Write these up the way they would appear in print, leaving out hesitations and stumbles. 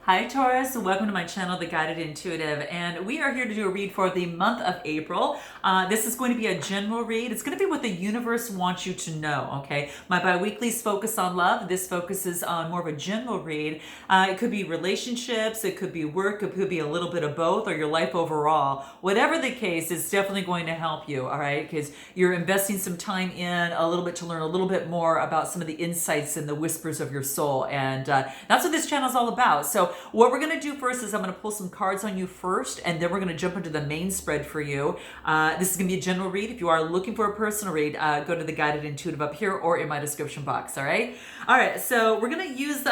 Hi Taurus, welcome to my channel, The Guided Intuitive, and we are here to do a read for the month of April. This is going to be a general read. It's going to be what the universe wants you to know, okay? My bi-weeklies focus on love. This focuses on more of a general read. It could be relationships, it could be work, it could be a little bit of both, or your life overall. Whatever the case, it's definitely going to help you, all right? Because you're investing some time in a little bit to learn a little bit more about some of the insights and the whispers of your soul, and that's what this channel is all about. So what we're going to do first is I'm going to pull some cards on you first, and then we're going to jump into the main spread for you. This is going to be a general read. If you are looking for a personal read, go to the Guided Intuitive up here or in my description box, all right? All right, so we're going to use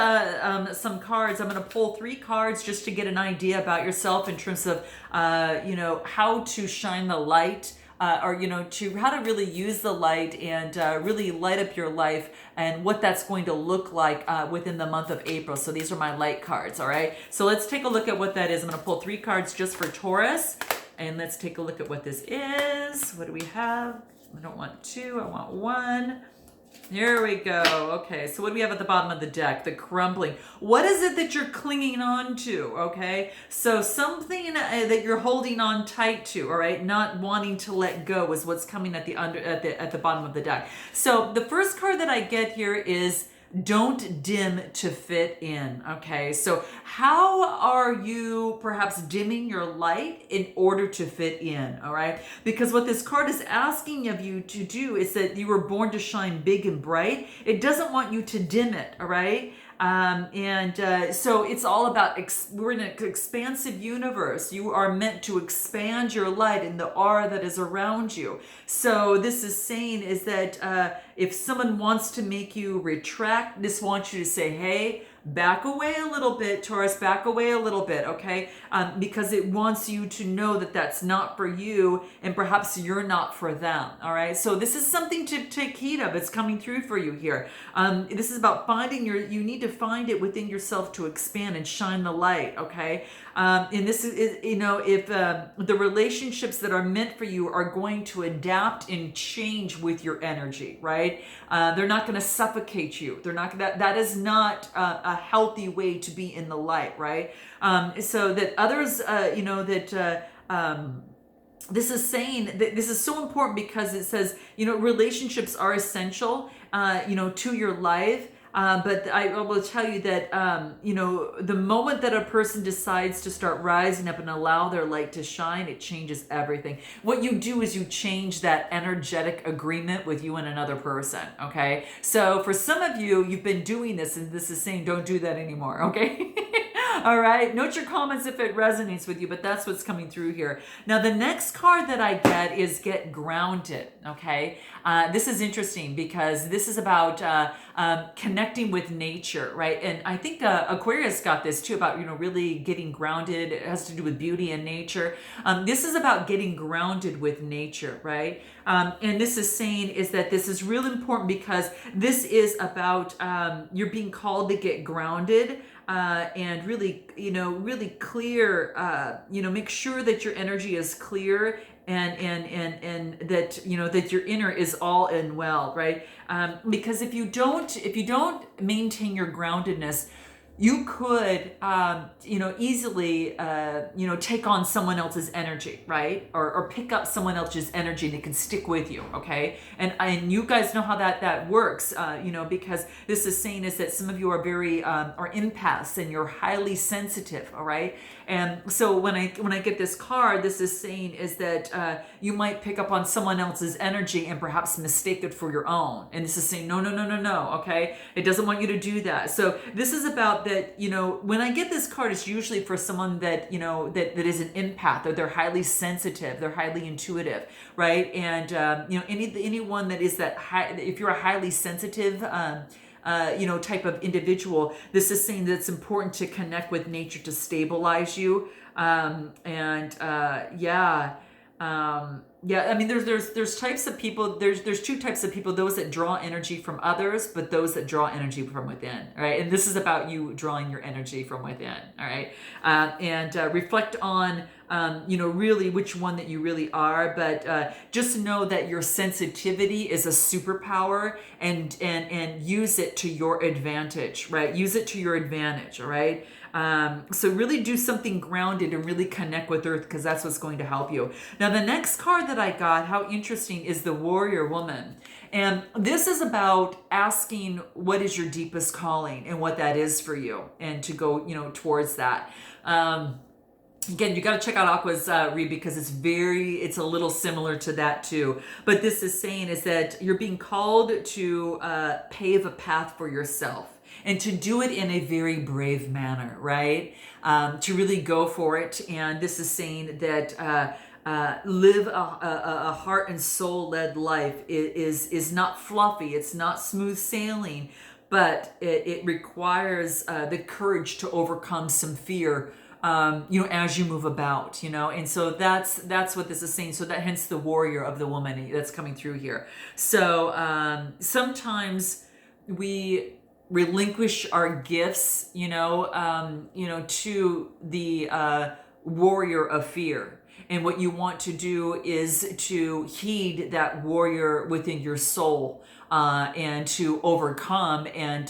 some cards. I'm going to pull 3 cards just to get an idea about yourself in terms of, how to shine the light, to how to really use the light and really light up your life and what that's going to look like within the month of April. So these are my light cards, all right? So let's take a look at what that is. I'm going to pull 3 cards just for Taurus, and let's take a look at what this is. What do we have? I don't want 2, I want 1. Here we go. Okay, so what do we have at the bottom of the deck? The crumbling. What is it that you're clinging on to? Okay, so something that you're holding on tight to. All right, not wanting to let go is what's coming at the bottom of the deck. So the first card that I get here is don't dim to fit in. Okay, so how are you perhaps dimming your light in order to fit in? All right, because what this card is asking of you to do is that you were born to shine big and bright. It doesn't want you to dim it. All right. So it's all about, we're in an expansive universe. You are meant to expand your light in the aura that is around you. So this is saying is that if someone wants to make you retract, this wants you to say, hey, back away a little bit, Taurus, back away a little bit, okay? Because it wants you to know that that's not for you, and perhaps you're not for them, all right? So this is something to take heed of. It's coming through for you here. This is about finding you need to find it within yourself to expand and shine the light, okay? And this is, if the relationships that are meant for you are going to adapt and change with your energy, right? They're not going to suffocate you. They're not. That is not a healthy way to be in the light, right? So that others, this is saying that this is so important because it says, relationships are essential, to your life. But I will tell you that, the moment that a person decides to start rising up and allow their light to shine, it changes everything. What you do is you change that energetic agreement with you and another person, okay? So for some of you, you've been doing this, and this is saying don't do that anymore, okay? All right, note your comments if it resonates with you, but that's what's coming through here. Now, the next card that I get is get grounded, okay? This is interesting because this is about connecting with nature, right? And I think Aquarius got this too about, really getting grounded. It has to do with beauty and nature. This is about getting grounded with nature, right? And this is saying is that this is real important because this is about you're being called to get grounded. And really, really clear, make sure that your energy is clear and that, that your inner is all in well, right? Because if you don't maintain your groundedness, you could, easily, take on someone else's energy, right? Or pick up someone else's energy that can stick with you, okay? And you guys know how that works, because this is saying is that some of you are very, are empaths and you're highly sensitive, all right? And so when I get this card, this is saying is that you might pick up on someone else's energy and perhaps mistake it for your own. And this is saying, no, okay? It doesn't want you to do that. So this is about that, when I get this card, it's usually for someone that, that is an empath, or they're highly sensitive, they're highly intuitive, right? And, anyone that is that high, if you're a highly sensitive, type of individual, this is saying that it's important to connect with nature to stabilize you. I mean, there's types of people. There's 2 types of people: those that draw energy from others, but those that draw energy from within. All right, and this is about you drawing your energy from within. All right, reflect on really which one that you really are, but just know that your sensitivity is a superpower, and use it to your advantage, right? Use it to your advantage, all right? So really do something grounded and really connect with Earth, because that's what's going to help you. Now, the next card that I got, how interesting, is the Warrior Woman. And this is about asking what is your deepest calling and what that is for you, and to go, towards that. Again, you got to check out Aqua's read, because it's a little similar to that too. But this is saying is that you're being called to pave a path for yourself, and to do it in a very brave manner, right? To really go for it. And this is saying that live a heart and soul led life is not fluffy. It's not smooth sailing, but it requires the courage to overcome some fear, as you move about, and so that's what this is saying. So that, hence the warrior of the woman that's coming through here. So sometimes we relinquish our gifts, to the warrior of fear. And what you want to do is to heed that warrior within your soul, and to overcome and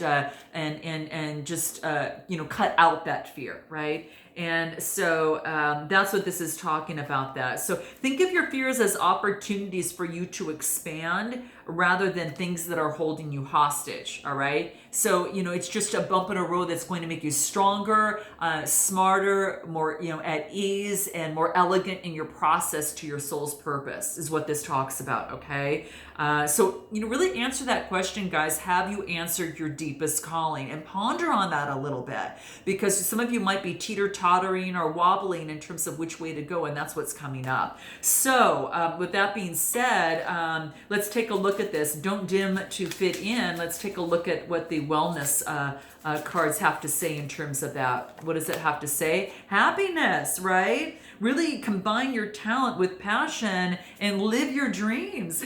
just cut out that fear, right? And so that's what this is talking about. That. So think of your fears as opportunities for you to expand, rather than things that are holding you hostage. All right. So, it's just a bump in a road that's going to make you stronger, smarter, more, at ease, and more elegant in your process to your soul's purpose, is what this talks about. Okay. So, really answer that question, guys. Have you answered your deepest calling? And ponder on that a little bit, because some of you might be teeter-tottering or wobbling in terms of which way to go, and that's what's coming up. So, with that being said, let's take a look at this. Don't dim to fit in. Let's take a look at what the wellness cards have to say in terms of that. What does it have to say? Happiness, right? Really combine your talent with passion and live your dreams.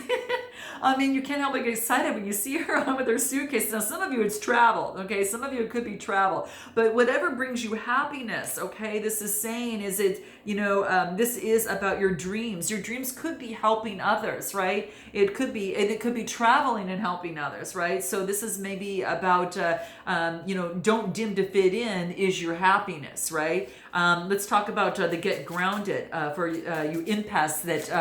I mean, you can't help but get excited when you see her on with her suitcase. Now, some of you, it's travel, okay? Some of you, it could be travel. But whatever brings you happiness, okay? This is saying is it, this is about your dreams. Your dreams could be helping others, right? It could be traveling and helping others, right? So this is maybe about, don't dim to fit in is your happiness, right? Let's talk about the get grounded for you empaths that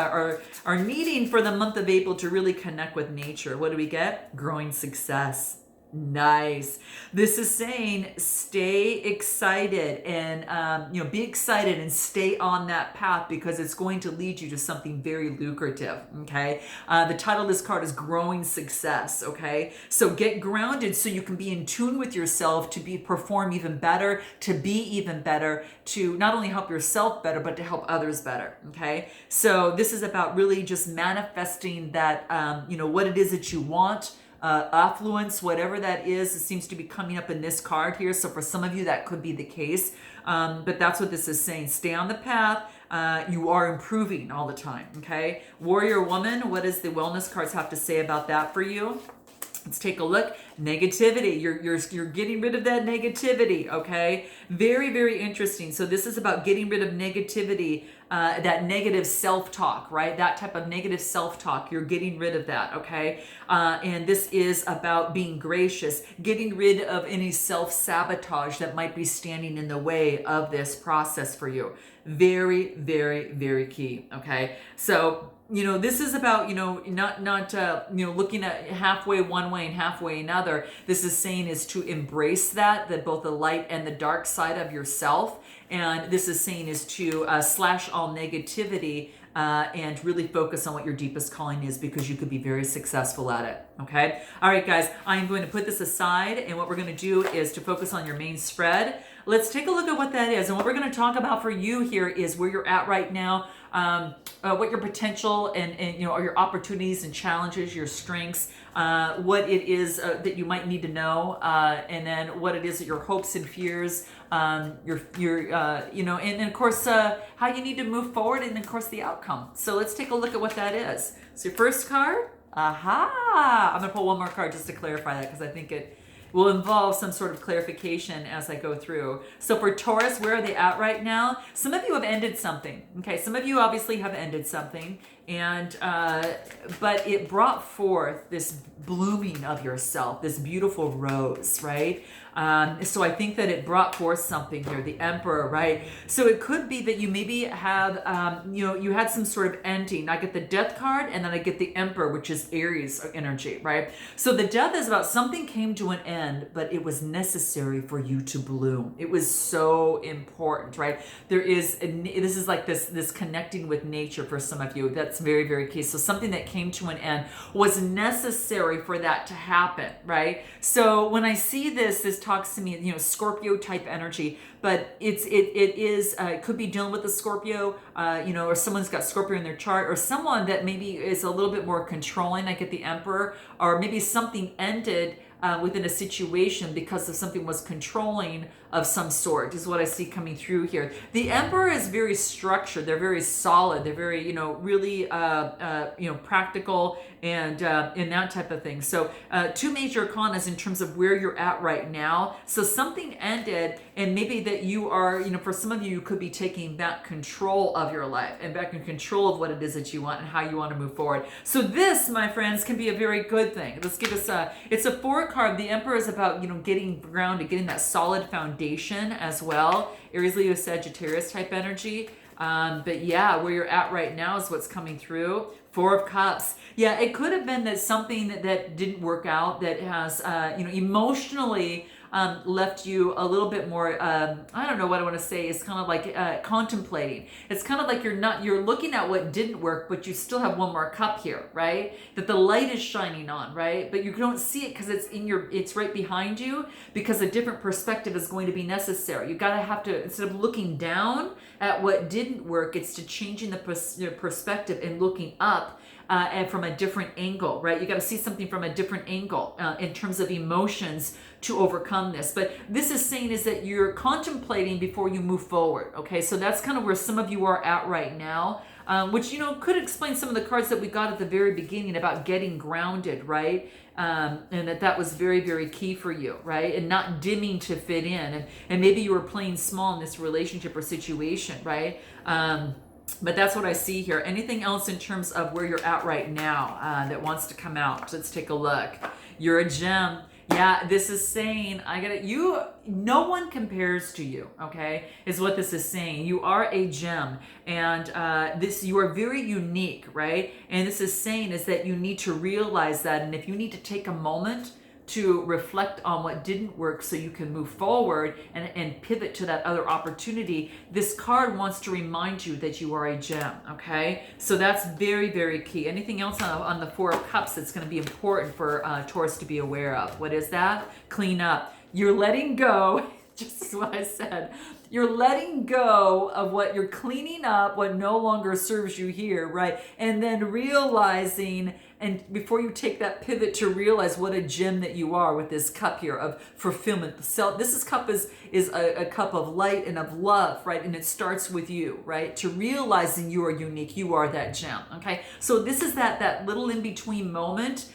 are needing for the month of April to really connect with nature. What do we get? Growing success. Nice. This is saying stay excited and be excited and stay on that path, because it's going to lead you to something very lucrative. Okay. The title of this card is Growing Success. Okay. So get grounded so you can be in tune with yourself to perform even better, to be even better, to not only help yourself better, but to help others better. Okay. So this is about really just manifesting that, what it is that you want. Affluence, whatever that is, it seems to be coming up in this card here. So for some of you, that could be the case. But that's what this is saying. Stay on the path. You are improving all the time. Okay. Warrior Woman, what does the wellness cards have to say about that for you? Let's take a look. Negativity. You're getting rid of that negativity. Okay. Very, very interesting. So this is about getting rid of negativity, that negative self-talk, right? That type of negative self-talk. You're getting rid of that. Okay. And this is about being gracious, getting rid of any self-sabotage that might be standing in the way of this process for you. Very, very, very key. Okay. So, this is about, not looking at halfway one way and halfway another. This is saying is to embrace that both the light and the dark side of yourself. And this is saying is to slash all negativity and really focus on what your deepest calling is, because you could be very successful at it. Okay. All right, guys, I'm going to put this aside, and what we're going to do is to focus on your main spread. Let's take a look at what that is. And what we're going to talk about for you here is where you're at right now, what your potential and are your opportunities and challenges, your strengths, what it is that you might need to know, and then what it is that your hopes and fears, and then of course how you need to move forward, and then of course the outcome. So let's take a look at what that is. So your first card, aha! I'm gonna pull one more card just to clarify that, because I think will involve some sort of clarification as I go through. So for Taurus, where are they at right now? Some of you have ended something. Okay, some of you obviously have ended something, and but it brought forth this blooming of yourself, this beautiful rose, right? So I think that it brought forth something here, the Emperor, right? So it could be that you maybe have, you had some sort of ending. I get the Death card, and then I get the Emperor, which is Aries energy, right? So the Death is about something came to an end, but it was necessary for you to bloom. It was so important, right? This is like this connecting with nature for some of you. That's very, very key. So something that came to an end was necessary for that to happen, right? So when I see this talks to me, Scorpio type energy, but it could be dealing with a Scorpio, or someone's got Scorpio in their chart, or someone that maybe is a little bit more controlling. I get the Emperor, or maybe something ended within a situation because of something was controlling of some sort, is what I see coming through here. The Emperor is very structured. They're very solid. They're very, really, practical and in that type of thing. So two major arcanas in terms of where you're at right now. So something ended, and maybe that you are, for some of you, you could be taking back control of your life and back in control of what it is that you want and how you want to move forward. So this, my friends, can be a very good thing. Let's give us it's a 4 card. The Emperor is about, getting grounded, getting that solid foundation as well. Aries, Leo, Sagittarius type energy. But yeah, where you're at right now is what's coming through. 4 of Cups. Yeah, it could have been that something that didn't work out, that has, emotionally left you a little bit more, I don't know what I want to say. It's kind of like contemplating. It's kind of like you're looking at what didn't work, but you still have one more cup here, right? That the light is shining on, right? But you don't see it because it's right behind you, because a different perspective is going to be necessary. You gotta have to, instead of looking down at what didn't work, it's to changing the perspective and looking up and from a different angle, right? You got to see something from a different angle in terms of emotions to overcome this. But this is saying is that you're contemplating before you move forward, okay? So that's kind of where some of you are at right now, which, could explain some of the cards that we got at the very beginning about getting grounded, right? And that was very, very key for you, right? And not dimming to fit in. And maybe you were playing small in this relationship or situation, right? But that's what I see here. Anything else in terms of where you're at right now that wants to come out? Let's take a look. You're a gem. Yeah, this is saying, no one compares to you, okay, is what this is saying. You are a gem, and you are very unique, right? And this is saying is that you need to realize that, and if you need to take a moment to reflect on what didn't work so you can move forward and pivot to that other opportunity, this card wants to remind you that you are a gem, okay? So that's very, very key. Anything else on the 4 of Cups that's going to be important for Taurus to be aware of? What is that? Clean up. You're letting go, just as what I said. You're letting go of what you're cleaning up, what no longer serves you here, right? And then realizing, and before you take that pivot, to realize what a gem that you are with this cup here of fulfillment. So this cup is a cup of light and of love, right? And it starts with you, right? To realizing you are unique, you are that gem, okay? So this is that little in-between moment,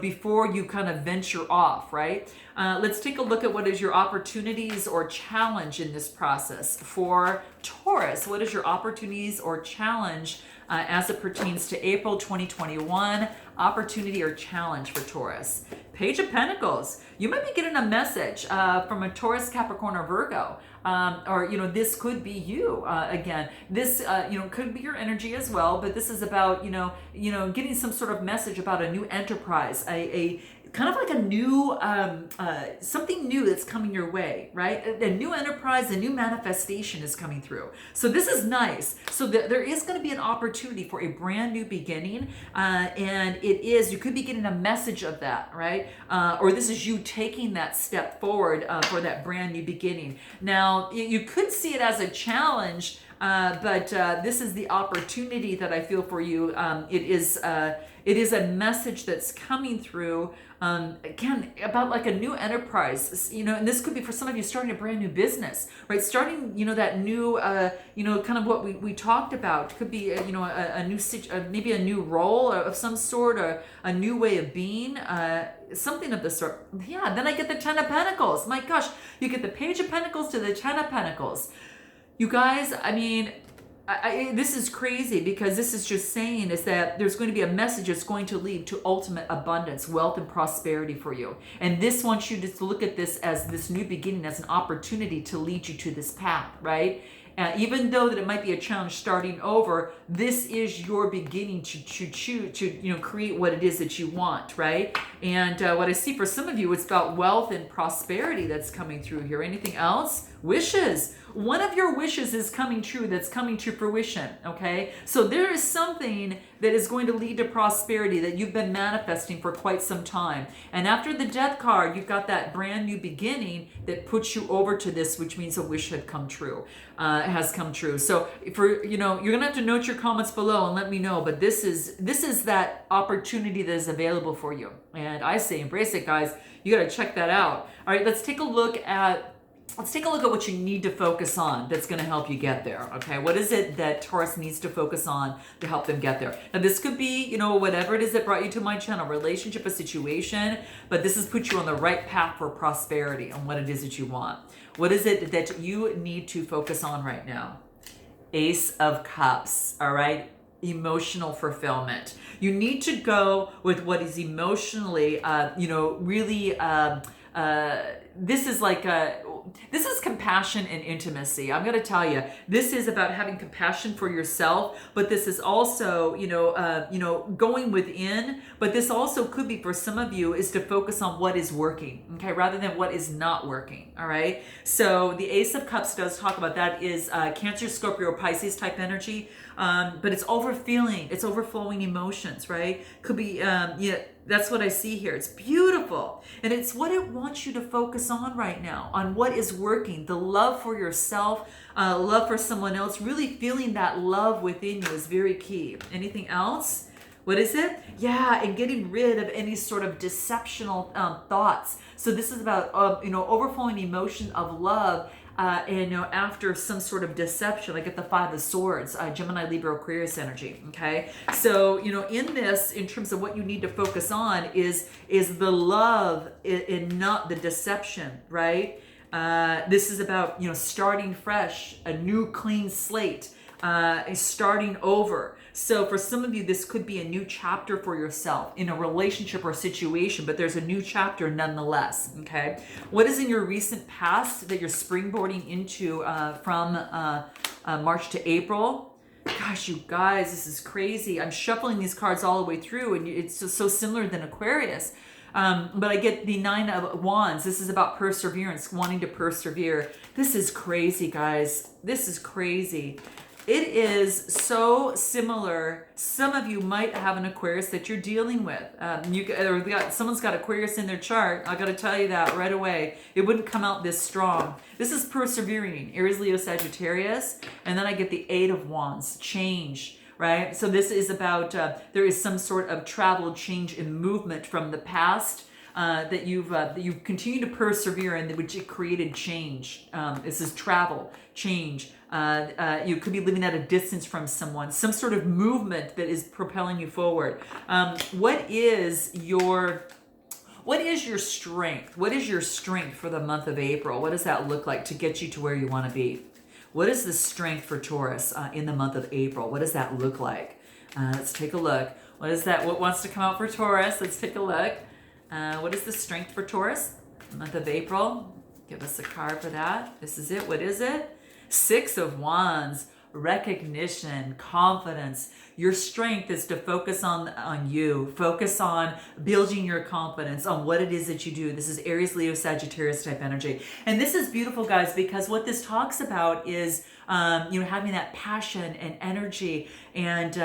before you kind of venture off, right? Let's take a look at what is your opportunities or challenge in this process. For Taurus, what is your opportunities or challenge as it pertains to April 2021? Opportunity or challenge for Taurus. Page of Pentacles. You might be getting a message from a Taurus, Capricorn, or Virgo. Or this could be you again. This could be your energy as well, but this is about getting some sort of message about a new enterprise, a kind of like a new something new that's coming your way, right? A new enterprise, a new manifestation is coming through. So this is nice. So there is going to be an opportunity for a brand new beginning, and you could be getting a message of that, right? Or this is you taking that step forward for that brand new beginning. Now, you could see it as a challenge but this is the opportunity that I feel for you. It is a message that's coming through, again, about like a new enterprise, and this could be for some of you starting a brand new business, right? Starting, that new, kind of what we talked about. Could be, a new, maybe a new role of some sort, or a new way of being, something of the sort. Yeah, then I get the Ten of Pentacles. My gosh, you get the Page of Pentacles to the Ten of Pentacles. You guys, I mean, this is crazy, because this is just saying is that there's going to be a message that's going to lead to ultimate abundance, wealth, and prosperity for you. And this wants you to look at this as this new beginning, as an opportunity to lead you to this path, right? Even though that it might be a challenge starting over, this is your beginning to choose to create what it is that you want, right? And what I see for some of you, it's about wealth and prosperity that's coming through here. Anything else? Wishes. One of your wishes is coming true, that's coming to fruition, okay? So there is something that is going to lead to prosperity that you've been manifesting for quite some time. And after the Death card, you've got that brand new beginning that puts you over to this, which means a wish had come true, has come true. So for, you're gonna have to note your comments below and let me know, but this is that opportunity that is available for you. And I say embrace it, guys. You gotta check that out. All right, let's take a look at what you need to focus on that's going to help you get there, okay? What is it that Taurus needs to focus on to help them get there? Now, this could be, whatever it is that brought you to my channel, relationship, a situation, but this has put you on the right path for prosperity and what it is that you want. What is it that you need to focus on right now? Ace of Cups, all right? Emotional fulfillment. You need to go with what is emotionally, really, this is compassion and intimacy. I'm going to tell you, this is about having compassion for yourself, but this is also, going within, but this also could be for some of you is to focus on what is working, okay, rather than what is not working, all right? So the Ace of Cups does talk about that is Cancer, Scorpio, Pisces type energy, but it's overflowing emotions, right? Could be, that's what I see here. It's beautiful. And it's what it wants you to focus on right now, on what is working. The love for yourself, love for someone else, really feeling that love within you is very key. Anything else? What is it? Yeah, and getting rid of any sort of deceptional thoughts. So this is about, overflowing emotion of love. After some sort of deception, like at the Five of Swords, Gemini, Libra, Aquarius energy, okay? So, in this, in terms of what you need to focus on is the love and not the deception, right? This is about, starting fresh, a new clean slate, starting over. So for some of you, this could be a new chapter for yourself in a relationship or situation, but there's a new chapter nonetheless, okay? What is in your recent past that you're springboarding into from March to April? Gosh, you guys, this is crazy. I'm shuffling these cards all the way through, and it's just so similar than Aquarius. But I get the Nine of Wands. This is about perseverance, wanting to persevere. This is crazy, guys. This is crazy. It is so similar. Some of you might have an Aquarius that you're dealing with. Someone's got Aquarius in their chart. I got to tell you that right away. It wouldn't come out this strong. This is persevering. Aries, Leo, Sagittarius. And then I get the Eight of Wands, change, right? So this is about, there is some sort of travel, change, and movement from the past that you've continued to persevere in, which it created change. This is travel, change. You could be living at a distance from someone, some sort of movement that is propelling you forward. What is your strength? What is your strength for the month of April? What does that look like to get you to where you want to be? What is the strength for Taurus in the month of April? What does that look like? Let's take a look. What is that? What wants to come out for Taurus? Let's take a look. What is the strength for Taurus? Month of April. Give us a card for that. This is it. What is it? Six of Wands. Recognition, confidence. Your strength is to focus on you. Focus on building your confidence on what it is that you do. This is Aries, Leo, Sagittarius type energy. And this is beautiful, guys, because what this talks about is having that passion and energy and,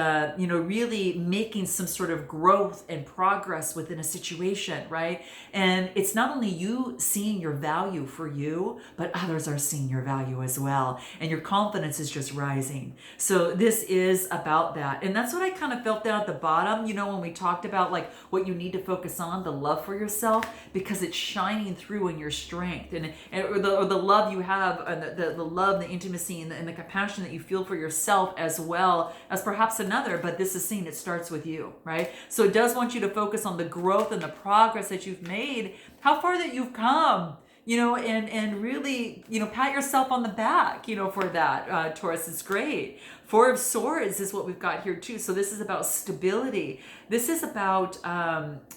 really making some sort of growth and progress within a situation, right? And it's not only you seeing your value for you, but others are seeing your value as well. And your confidence is just rising. rising. So this is about that. And that's what I kind of felt down at the bottom, when we talked about like what you need to focus on, the love for yourself, because it's shining through in your strength or the love you have, and the love, the intimacy, and the compassion that you feel for yourself as well as perhaps another. But this is saying it starts with you, right? So it does want you to focus on the growth and the progress that you've made, how far that you've come, and really, pat yourself on the back, for that, Taurus. Is great. Four of Swords is what we've got here too. So this is about stability. This is about,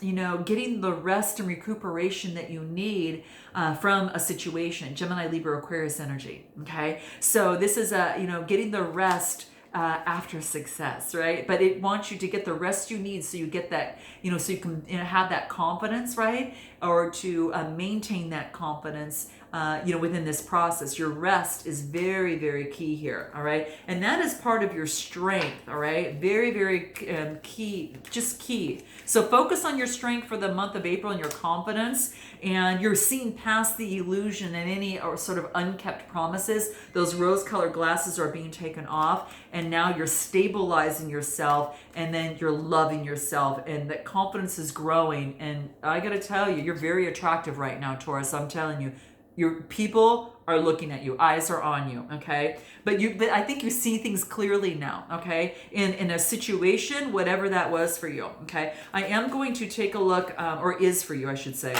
getting the rest and recuperation that you need from a situation. Gemini, Libra, Aquarius energy. Okay. So this is getting the rest after success, right? But it wants you to get the rest you need, so you get that, so you can have that confidence, right? Or to maintain that confidence, within this process. Your rest is very, very key here, all right? And that is part of your strength, all right? Very, very key, just key. So focus on your strength for the month of April and your confidence, and you're seeing past the illusion and any or sort of unkept promises. Those rose-colored glasses are being taken off, and now you're stabilizing yourself, and then you're loving yourself, and that confidence is growing. And I gotta tell you, you're very attractive right now, Taurus. I'm telling you, your people are looking at you. Eyes are on you, okay? But I think you see things clearly now, okay? In a situation, whatever that was for you, okay? I am going to take a look, or is for you, I should say.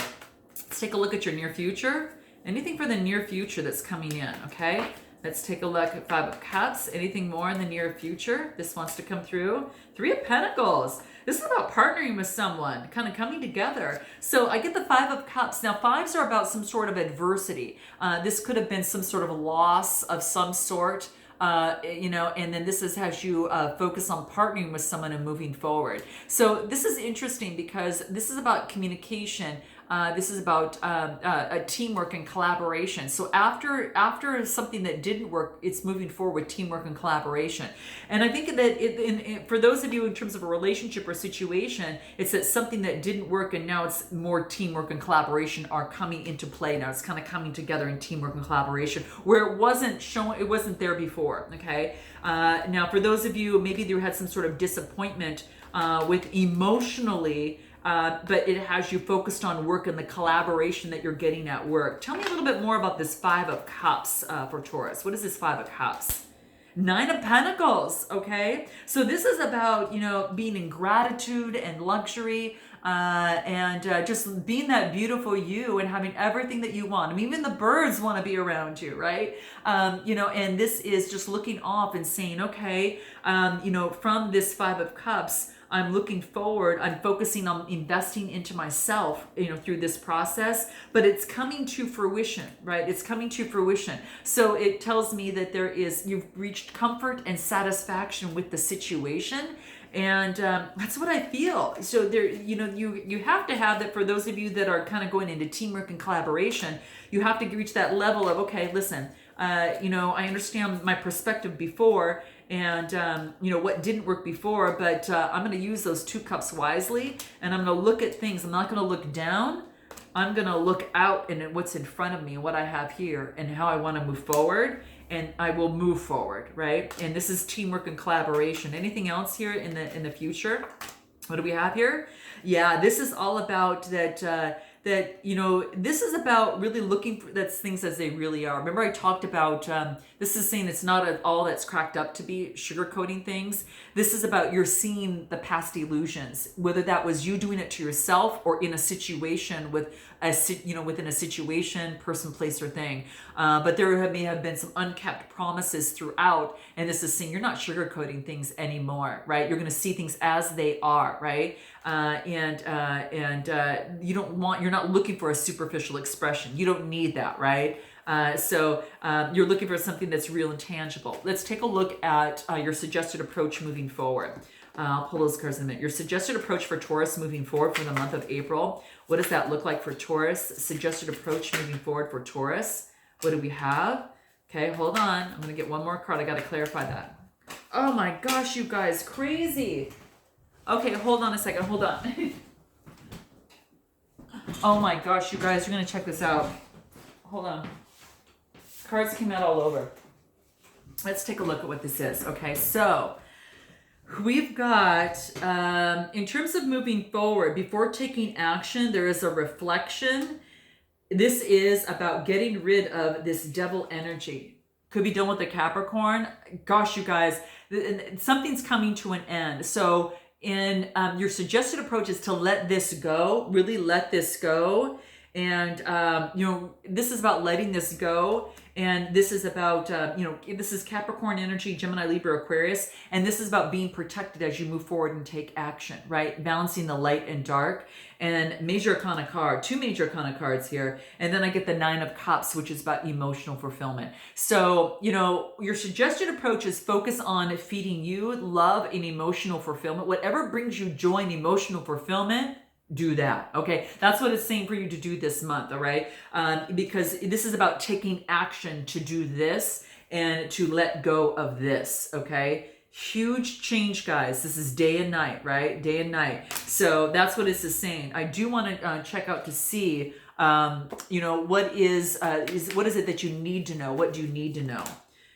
Let's take a look at your near future. Anything for the near future that's coming in, okay? Let's take a look at Five of Cups. Anything more in the near future? This wants to come through. Three of Pentacles. This is about partnering with someone, kind of coming together. So I get the Five of Cups. Now, fives are about some sort of adversity. This could have been some sort of loss of some sort. And then this is has you focus on partnering with someone and moving forward. So this is interesting because this is about communication. This is about a teamwork and collaboration. So after something that didn't work, it's moving forward with teamwork and collaboration. And I think that for those of you in terms of a relationship or situation, it's that something that didn't work and now it's more teamwork and collaboration are coming into play now. It's kind of coming together in teamwork and collaboration where it wasn't there before. Okay. Now for those of you, maybe you had some sort of disappointment with emotionally. But it has you focused on work and the collaboration that you're getting at work. Tell me a little bit more about this Five of Cups for Taurus. What is this Five of Cups? Nine of Pentacles, okay? So this is about, being in gratitude and luxury and just being that beautiful you and having everything that you want. I mean, even the birds want to be around you, right? And this is just looking off and saying, okay, from this Five of Cups, I'm looking forward. I'm focusing on investing into myself, through this process, but it's coming to fruition, right? It's coming to fruition. So it tells me that you've reached comfort and satisfaction with the situation. And that's what I feel. So there, you have to have that for those of you that are kind of going into teamwork and collaboration. You have to reach that level of, okay, listen, I understand my perspective before, and what didn't work before, but I'm going to use those two cups wisely, and I'm going to look at things. I'm not going to look down. I'm going to look out and at what's in front of me, what I have here, and how I want to move forward, and I will move forward, right? And this is teamwork and collaboration. Anything else here in the future? What do we have here? Yeah, this is all about that. This is about really looking for things as they really are. Remember I talked about, this is saying it's not all that's cracked up to be, sugarcoating things. This is about you're seeing the past illusions, whether that was you doing it to yourself or in a situation within a situation, person, place, or thing. But there may have been some unkept promises throughout, and this is saying you're not sugarcoating things anymore, right? You're going to see things as they are, right? You're not looking for a superficial expression. You don't need that, right? So you're looking for something that's real and tangible. Let's take a look at your suggested approach moving forward. I'll pull those cards in a minute. Your suggested approach for Taurus moving forward for the month of April. What does that look like for Taurus? Suggested approach moving forward for Taurus. What do we have? Okay, hold on. I'm going to get one more card. I got to clarify that. Oh my gosh, you guys, crazy. Okay, hold on a second. Hold on. Oh my gosh, you guys, you're going to check this out. Hold on. Cards came out all over. let's take a look at what this is. Okay, so we've got, in terms of moving forward, before taking action, there is a reflection. This is about getting rid of this devil energy. Could be done with a Capricorn. Gosh, you guys, something's coming to an end. So in your suggested approach is to let this go, really let this go. And, this is about letting this go. And this is about, this is Capricorn energy, Gemini, Libra, Aquarius. And this is about being protected as you move forward and take action, right? Balancing the light and dark. And major arcana card, 2 major arcana cards here. And then I get the 9 of Cups, which is about emotional fulfillment. So, your suggested approach is focus on feeding you love and emotional fulfillment. Whatever brings you joy and emotional fulfillment, do that. Okay, that's what it's saying for you to do this month. All right, because this is about taking action to do this and to let go of this. Okay, huge change, guys. This is day and night, right? Day and night. So that's what this is saying. I do want to check out to see, what is it that you need to know? What do you need to know?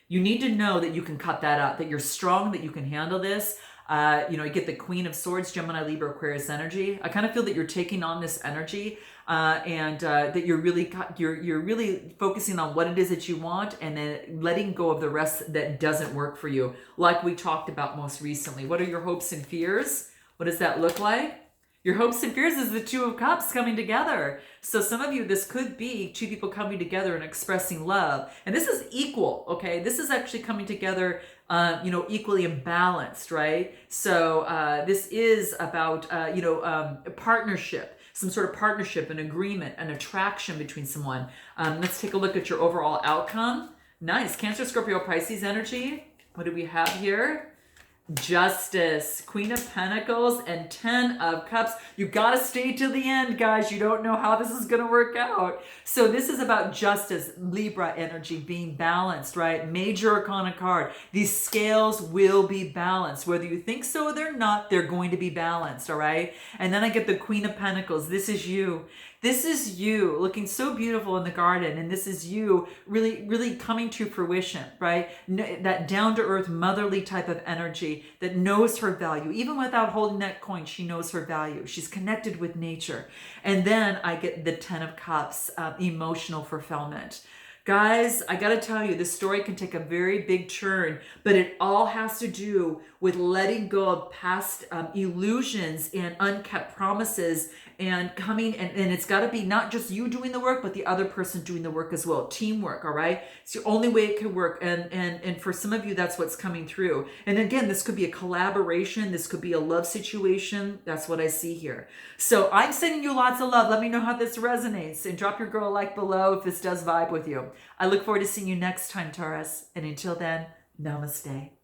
You need to know that you can cut that out, that you're strong, that you can handle this. You get the Queen of Swords, Gemini, Libra, Aquarius energy. I kind of feel that you're taking on this energy, and that you're really focusing on what it is that you want, and then letting go of the rest that doesn't work for you, like we talked about most recently. What are your hopes and fears? What does that look like? Your hopes and fears is the 2 of Cups coming together. So some of you, this could be 2 people coming together and expressing love. And this is equal, okay? This is actually coming together, equally and balanced, right? So this is about, a partnership, some sort of partnership, an agreement, an attraction between someone. Let's take a look at your overall outcome. Nice. Cancer, Scorpio, Pisces energy. What do we have here? Justice, Queen of Pentacles, and 10 of Cups. You gotta stay till the end, guys. You don't know how this is gonna work out. So this is about justice, Libra energy, being balanced, right? Major arcana card. These scales will be balanced. Whether you think so or they're not, they're going to be balanced, all right? And then I get the Queen of Pentacles. This is you. This is you looking so beautiful in the garden, and this is you really, really coming to fruition, right? That down-to-earth, motherly type of energy that knows her value. Even without holding that coin, she knows her value. She's connected with nature. And then I get the 10 of Cups, emotional fulfillment. Guys, I gotta tell you, this story can take a very big turn, but it all has to do with letting go of past illusions and unkept promises, and coming, and it's got to be not just you doing the work, but the other person doing the work as well. Teamwork, all right? It's the only way it can work. And for some of you, that's what's coming through. And again, this could be a collaboration. This could be a love situation. That's what I see here. So I'm sending you lots of love. Let me know how this resonates, and drop your girl a like below if this does vibe with you. I look forward to seeing you next time, Taurus. And until then, namaste.